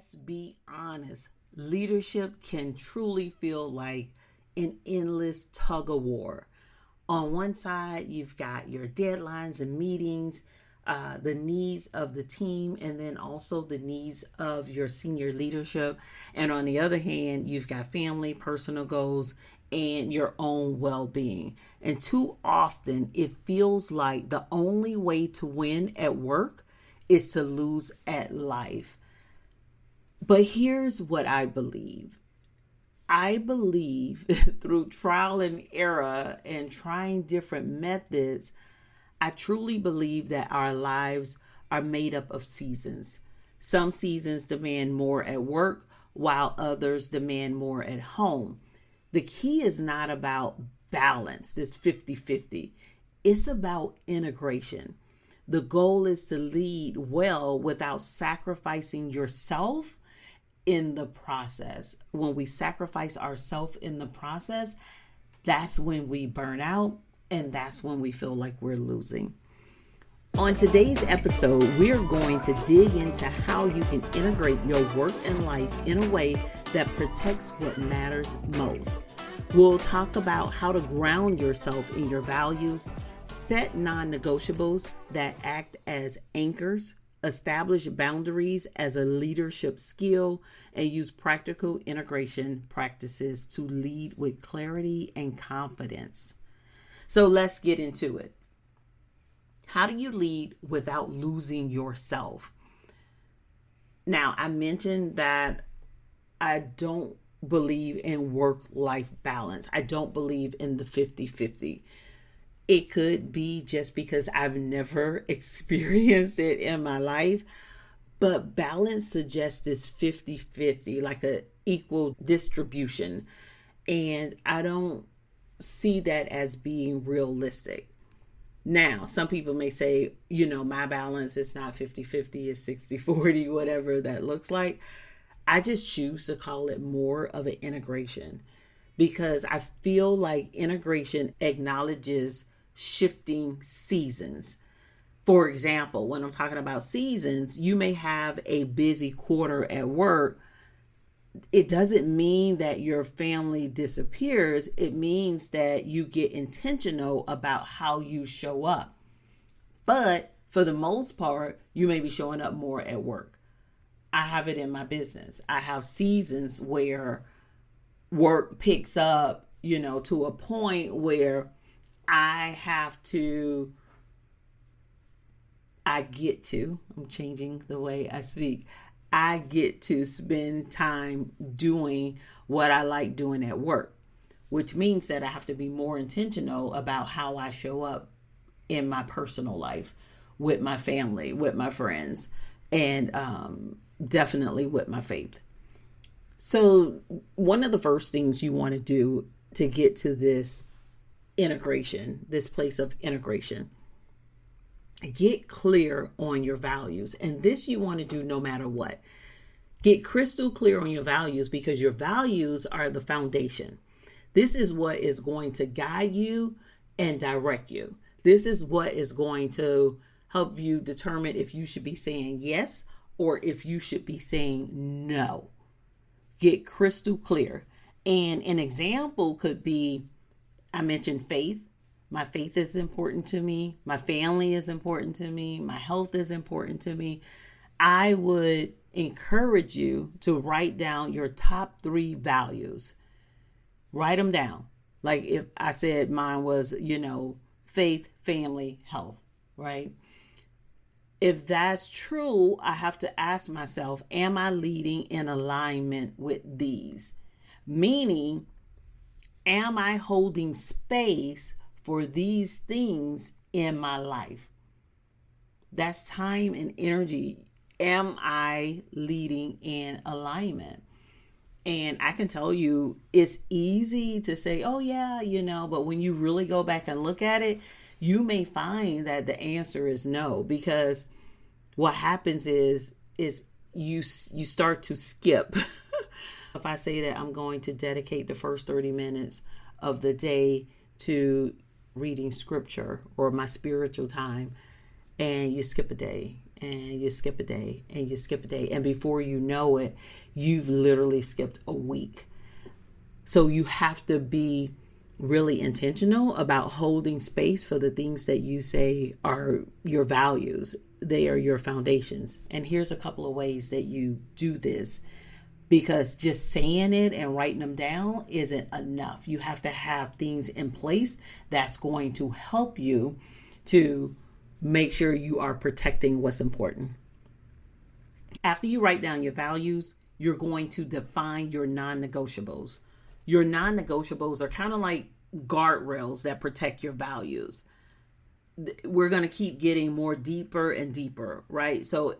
let's be honest, leadership can truly feel like an endless tug of war. On one side, you've got your deadlines and meetings, the needs of the team, and then also the needs of your senior leadership. And on the other hand, you've got family, personal goals, and your own well being. And too often, it feels like the only way to win at work is to lose at life. But here's what I believe. I believe through trial and error and trying different methods, I truly believe that our lives are made up of seasons. Some seasons demand more at work, while others demand more at home. The key is not about balance, this 50-50. It's about integration. The goal is to lead well without sacrificing yourself in the process. When we sacrifice ourselves in the process, that's when we burn out and that's when we feel like we're losing. On today's episode, we're going to dig into how you can integrate your work and life in a way that protects what matters most. We'll talk about how to ground yourself in your values, set non-negotiables that act as anchors, establish boundaries as a leadership skill, and use practical integration practices to lead with clarity and confidence. So let's get into it. How do you lead without losing yourself? Now, I mentioned that I don't believe in work-life balance. I don't believe in the 50-50. It could be just because I've never experienced it in my life, but balance suggests this 50-50, like an equal distribution. And I don't see that as being realistic. Now, some people may say, my balance is not 50-50, it's 60-40, whatever that looks like. I just choose to call it more of an integration because I feel like integration acknowledges shifting seasons. For example, when I'm talking about seasons, you may have a busy quarter at work. It doesn't mean that your family disappears. It means that you get intentional about how you show up. But for the most part, you may be showing up more at work. I have it in my business. I have seasons where work picks up, to a point where I'm changing the way I speak. I get to spend time doing what I like doing at work, which means that I have to be more intentional about how I show up in my personal life with my family, with my friends, and definitely with my faith. So one of the first things you want to do to get to this integration, this place of integration, get clear on your values. And this you want to do no matter what. Get crystal clear on your values because your values are the foundation. This is what is going to guide you and direct you. This is what is going to help you determine if you should be saying yes or if you should be saying no. Get crystal clear. And an example could be, I mentioned faith. My faith is important to me. My family is important to me. My health is important to me. I would encourage you to write down your top 3 values. Write them down. Like if I said mine was, faith, family, health, right? If that's true, I have to ask myself, am I leading in alignment with these? Meaning, am I holding space for these things in my life? That's time and energy. Am I leading in alignment? And I can tell you, it's easy to say, oh yeah, but when you really go back and look at it, you may find that the answer is no, because what happens is you start to skip. If I say that I'm going to dedicate the first 30 minutes of the day to reading scripture or my spiritual time, and you skip a day and you skip a day and you skip a day. And before you know it, you've literally skipped a week. So you have to be really intentional about holding space for the things that you say are your values. They are your foundations. And here's a couple of ways that you do this, because just saying it and writing them down isn't enough. You have to have things in place that's going to help you to make sure you are protecting what's important. After you write down your values, you're going to define your non-negotiables. Your non-negotiables are kind of like guardrails that protect your values. We're going to keep getting more deeper and deeper, right? So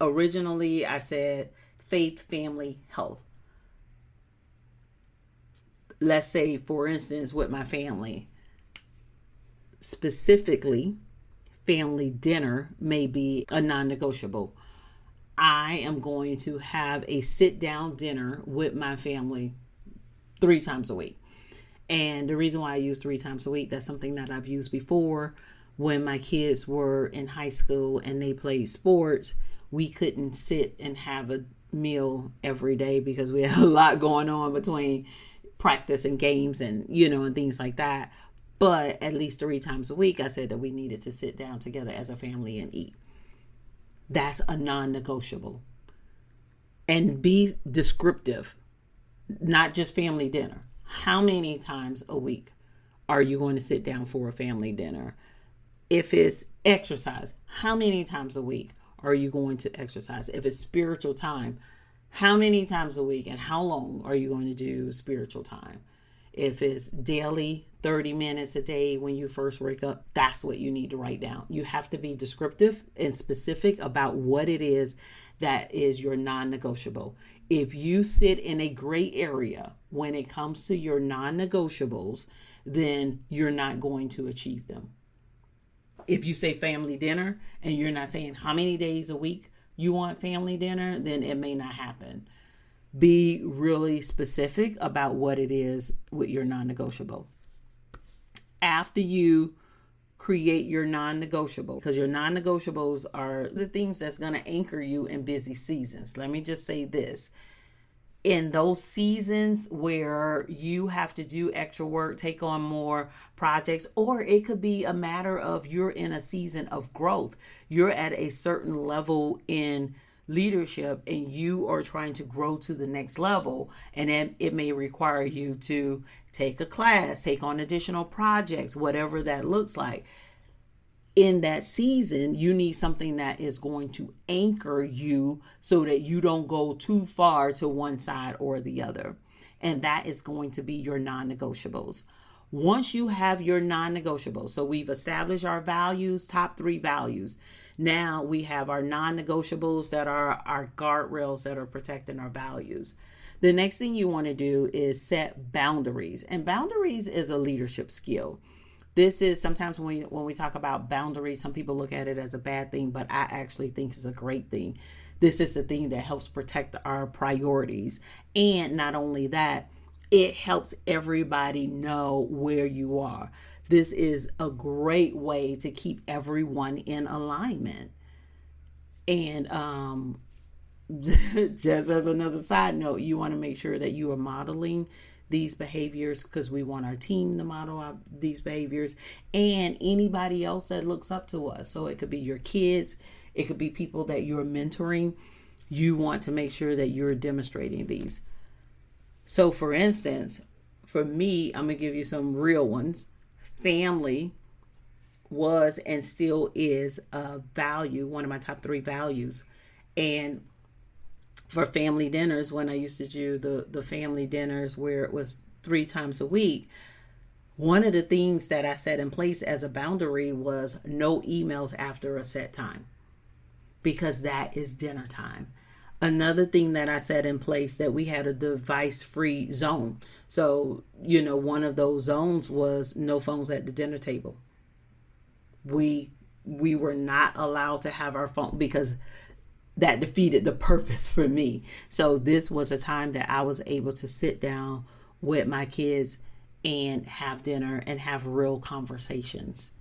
originally I said faith, family, health. Let's say, for instance, with my family, specifically, family dinner may be a non-negotiable. I am going to have a sit-down dinner with my family 3 times a week. And the reason why I use 3 times a week, that's something that I've used before. When my kids were in high school and they played sports, we couldn't sit and have a meal every day because we had a lot going on between practice and games and, and things like that. But at least 3 times a week, I said that we needed to sit down together as a family and eat. That's a non-negotiable. And be descriptive, not just family dinner. How many times a week are you going to sit down for a family dinner? If it's exercise, how many times a week are you going to exercise? If it's spiritual time, how many times a week and how long are you going to do spiritual time? If it's daily, 30 minutes a day when you first wake up, that's what you need to write down. You have to be descriptive and specific about what it is that is your non-negotiable. If you sit in a gray area when it comes to your non-negotiables, then you're not going to achieve them. If you say family dinner and you're not saying how many days a week you want family dinner, then it may not happen. Be really specific about what it is with your non-negotiable. After you create your non-negotiable, because your non-negotiables are the things that's going to anchor you in busy seasons. Let me just say this. In those seasons where you have to do extra work, take on more projects, or it could be a matter of you're in a season of growth. You're at a certain level in leadership and you are trying to grow to the next level, and then it may require you to take a class, take on additional projects, whatever that looks like. In that season, you need something that is going to anchor you so that you don't go too far to one side or the other. And that is going to be your non-negotiables. Once you have your non-negotiables, so we've established our values, top 3 values. Now we have our non-negotiables that are our guardrails that are protecting our values. The next thing you want to do is set boundaries. And boundaries is a leadership skill. This is sometimes when we talk about boundaries, some people look at it as a bad thing, but I actually think it's a great thing. This is the thing that helps protect our priorities. And not only that, it helps everybody know where you are. This is a great way to keep everyone in alignment. And just as another side note, you want to make sure that you are modeling these behaviors, because we want our team to model these behaviors and anybody else that looks up to us. So it could be your kids, it could be people that you're mentoring. You want to make sure that you're demonstrating these. So for instance, for me, I'm going to give you some real ones. Family was and still is a value, one of my top 3 values. And for family dinners, when I used to do the family dinners where it was 3 times a week, one of the things that I set in place as a boundary was no emails after a set time, because that is dinner time. Another thing that I set in place, that we had a device-free zone. So, one of those zones was no phones at the dinner table. We were not allowed to have our phone because that defeated the purpose for me. So this was a time that I was able to sit down with my kids and have dinner and have real conversations.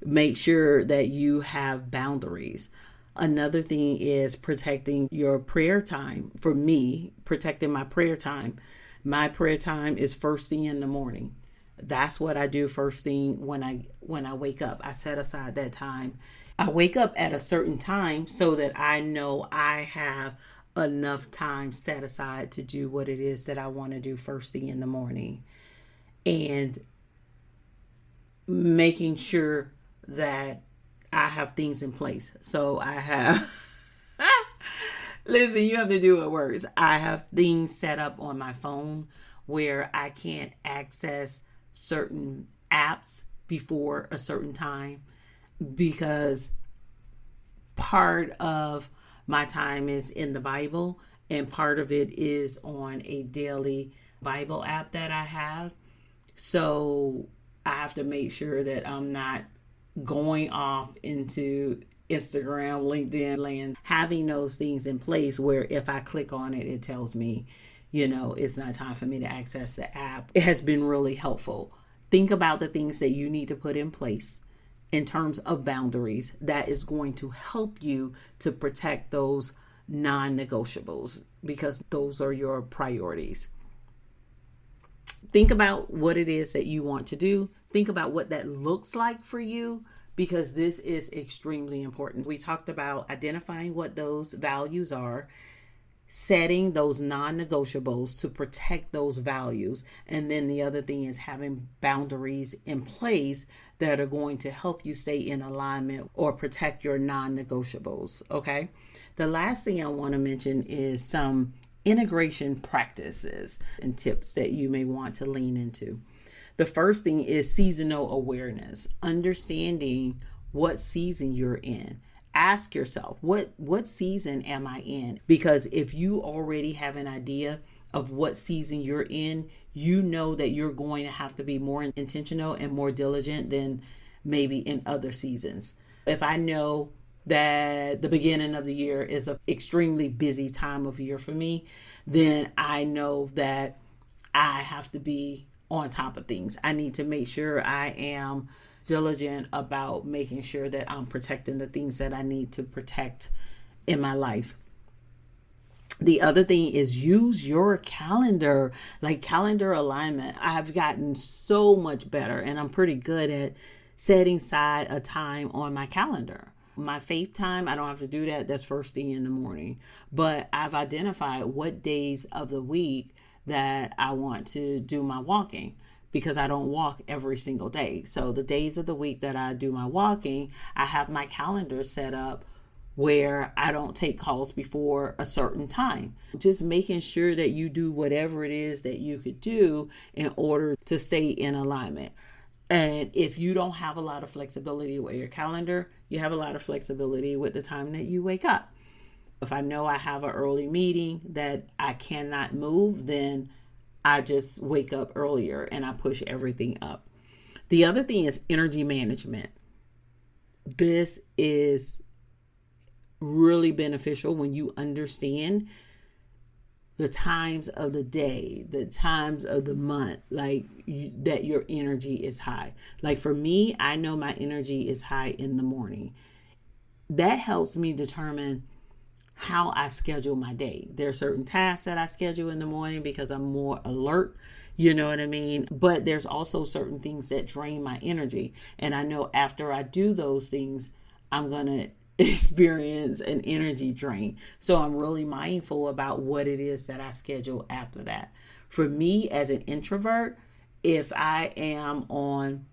Make sure that you have boundaries. Another thing is protecting your prayer time. For me, protecting my prayer time. My prayer time is first thing in the morning. That's what I do first thing when I wake up. I set aside that time. I wake up at a certain time so that I know I have enough time set aside to do what it is that I want to do first thing in the morning. And making sure that I have things in place. So I have, listen, you have to do what works. I have things set up on my phone where I can't access certain apps before a certain time, because part of my time is in the Bible and part of it is on a daily Bible app that I have. So I have to make sure that I'm not going off into Instagram, LinkedIn land, having those things in place where if I click on it, it tells me, it's not time for me to access the app. It has been really helpful. Think about the things that you need to put in place in terms of boundaries that is going to help you to protect those non-negotiables, because those are your priorities. Think about what it is that you want to do. Think about what that looks like for you, because this is extremely important. We talked about identifying what those values are, setting those non-negotiables to protect those values. And then the other thing is having boundaries in place that are going to help you stay in alignment or protect your non-negotiables. Okay. The last thing I want to mention is some integration practices and tips that you may want to lean into. The first thing is seasonal awareness, understanding what season you're in. Ask yourself, what season am I in? Because if you already have an idea of what season you're in, you know that you're going to have to be more intentional and more diligent than maybe in other seasons. If I know that the beginning of the year is an extremely busy time of year for me, then I know that I have to be on top of things. I need to make sure I am diligent about making sure that I'm protecting the things that I need to protect in my life. The other thing is use your calendar, like calendar alignment. I've gotten so much better and I'm pretty good at setting aside a time on my calendar. My faith time, I don't have to do that. That's first thing in the morning. But I've identified what days of the week that I want to do my walking, because I don't walk every single day. So the days of the week that I do my walking, I have my calendar set up where I don't take calls before a certain time. Just making sure that you do whatever it is that you could do in order to stay in alignment. And if you don't have a lot of flexibility with your calendar, you have a lot of flexibility with the time that you wake up. If I know I have an early meeting that I cannot move, then I just wake up earlier and I push everything up. The other thing is energy management. This is really beneficial when you understand the times of the day, the times of the month, that your energy is high. Like for me, I know my energy is high in the morning. That helps me determine how I schedule my day. There are certain tasks that I schedule in the morning because I'm more alert, you know what I mean? But there's also certain things that drain my energy. And I know after I do those things, I'm going to experience an energy drain. So I'm really mindful about what it is that I schedule after that. For me as an introvert, if I am on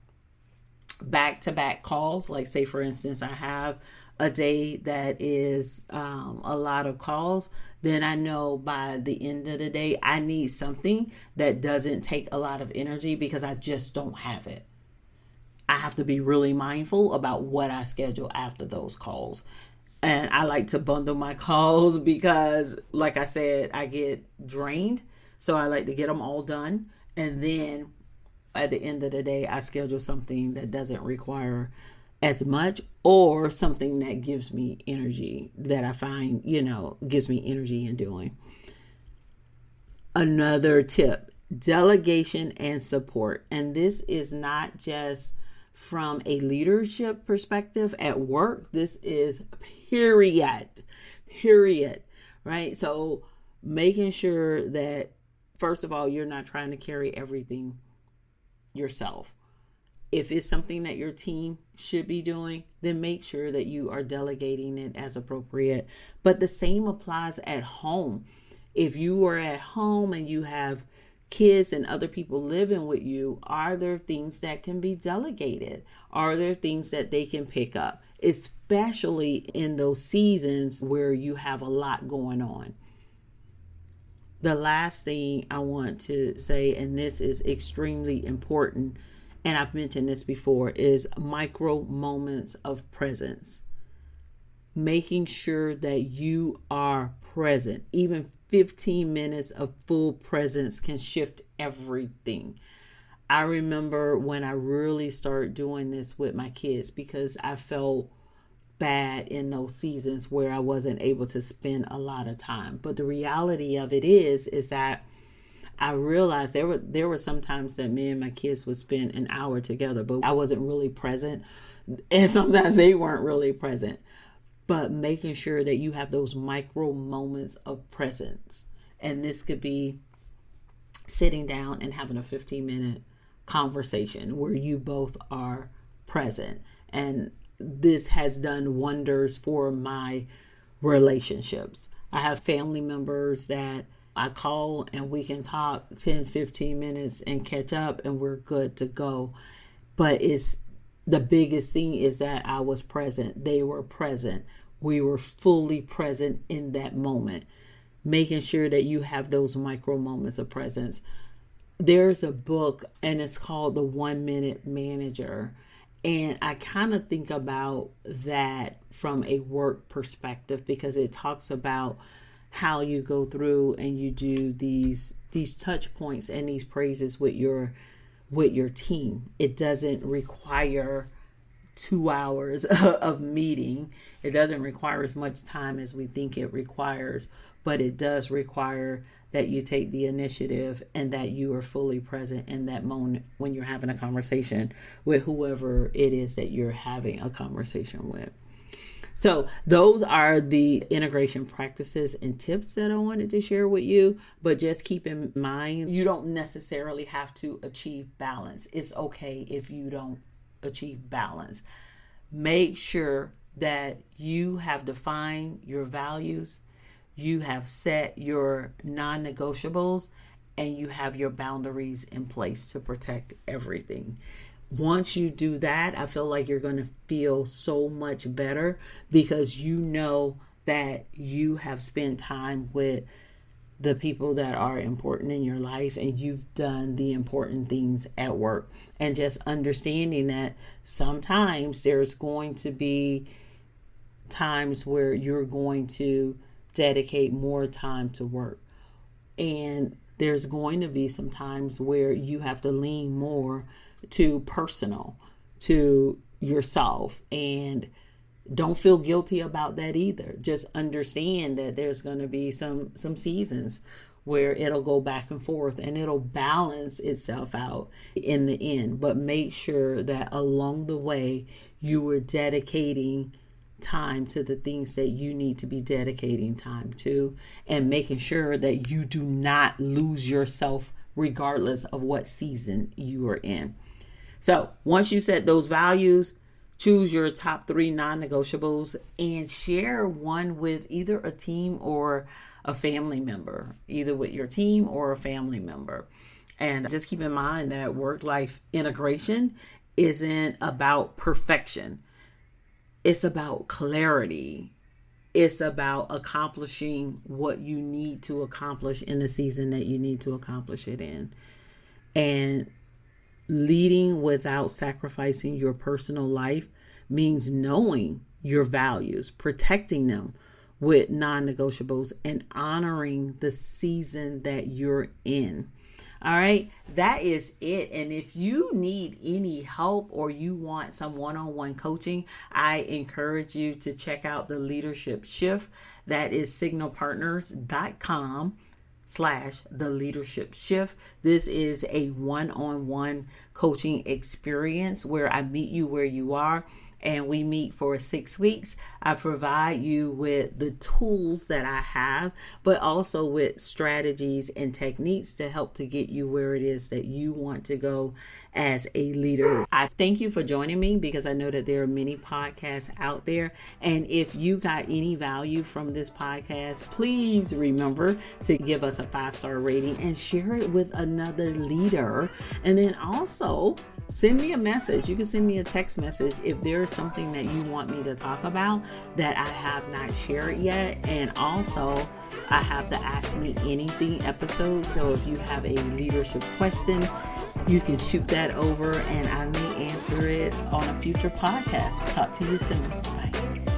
back-to-back calls, like say for instance, I have a day that is a lot of calls, then I know by the end of the day, I need something that doesn't take a lot of energy because I just don't have it. I have to be really mindful about what I schedule after those calls. And I like to bundle my calls because, like I said, I get drained. So I like to get them all done. And then at the end of the day, I schedule something that doesn't require as much, or something that gives me energy that I find, gives me energy in doing. Another tip, delegation and support. And this is not just from a leadership perspective at work, this is period, right? So making sure that, first of all, you're not trying to carry everything yourself. If it's something that your team should be doing, then make sure that you are delegating it as appropriate. But the same applies at home. If you are at home and you have kids and other people living with you, are there things that can be delegated? Are there things that they can pick up, especially in those seasons where you have a lot going on? The last thing I want to say, and this is extremely important, and I've mentioned this before, is micro moments of presence. Making sure that you are present. Even 15 minutes of full presence can shift everything. I remember when I really started doing this with my kids, because I felt bad in those seasons where I wasn't able to spend a lot of time. But the reality of it is that I realized there were some times that me and my kids would spend an hour together, but I wasn't really present. And sometimes they weren't really present. But making sure that you have those micro moments of presence. And this could be sitting down and having a 15-minute conversation where you both are present. And this has done wonders for my relationships. I have family members that I call and we can talk 10, 15 minutes and catch up and we're good to go. But the biggest thing is that I was present. They were present. We were fully present in that moment. Making sure that you have those micro moments of presence. There's a book and it's called The 1 Minute Manager. And I kind of think about that from a work perspective, because it talks about how you go through and you do these touch points and these praises with your team. It doesn't require 2 hours of meeting. It doesn't require as much time as we think it requires, but it does require that you take the initiative and that you are fully present in that moment when you're having a conversation with whoever it is that you're having a conversation with. So those are the integration practices and tips that I wanted to share with you. But just keep in mind, you don't necessarily have to achieve balance. It's okay if you don't achieve balance. Make sure that you have defined your values, you have set your non-negotiables, and you have your boundaries in place to protect everything. Once you do that, I feel like you're going to feel so much better, because you know that you have spent time with the people that are important in your life and you've done the important things at work. And just understanding that sometimes there's going to be times where you're going to dedicate more time to work. And there's going to be some times where you have to lean more to personal, to yourself. And don't feel guilty about that either. Just understand that there's going to be some seasons where it'll go back and forth and it'll balance itself out in the end. But make sure that along the way you are dedicating time to the things that you need to be dedicating time to, and making sure that you do not lose yourself regardless of what season you are in. So once you set those values, choose your top 3 non-negotiables and share one with either a team or a family member, either with your team or a family member. And just keep in mind that work-life integration isn't about perfection. It's about clarity. It's about accomplishing what you need to accomplish in the season that you need to accomplish it in. And leading without sacrificing your personal life means knowing your values, protecting them with non-negotiables, and honoring the season that you're in. All right, that is it. And if you need any help or you want some one-on-one coaching, I encourage you to check out the Leadership Shift. That is signalpartners.com/ The Leadership Shift. This is a one-on-one coaching experience where I meet you where you are, and we meet for 6 weeks. I provide you with the tools that I have, but also with strategies and techniques to help to get you where it is that you want to go as a leader. I thank you for joining me, because I know that there are many podcasts out there. And if you got any value from this podcast, please remember to give us a 5-star rating and share it with another leader. And then also send me a message. You can send me a text message if there's something that you want me to talk about that I have not shared yet. And also, I have the Ask Me Anything episode. So if you have a leadership question, you can shoot that over and I may answer it on a future podcast. Talk to you soon. Bye.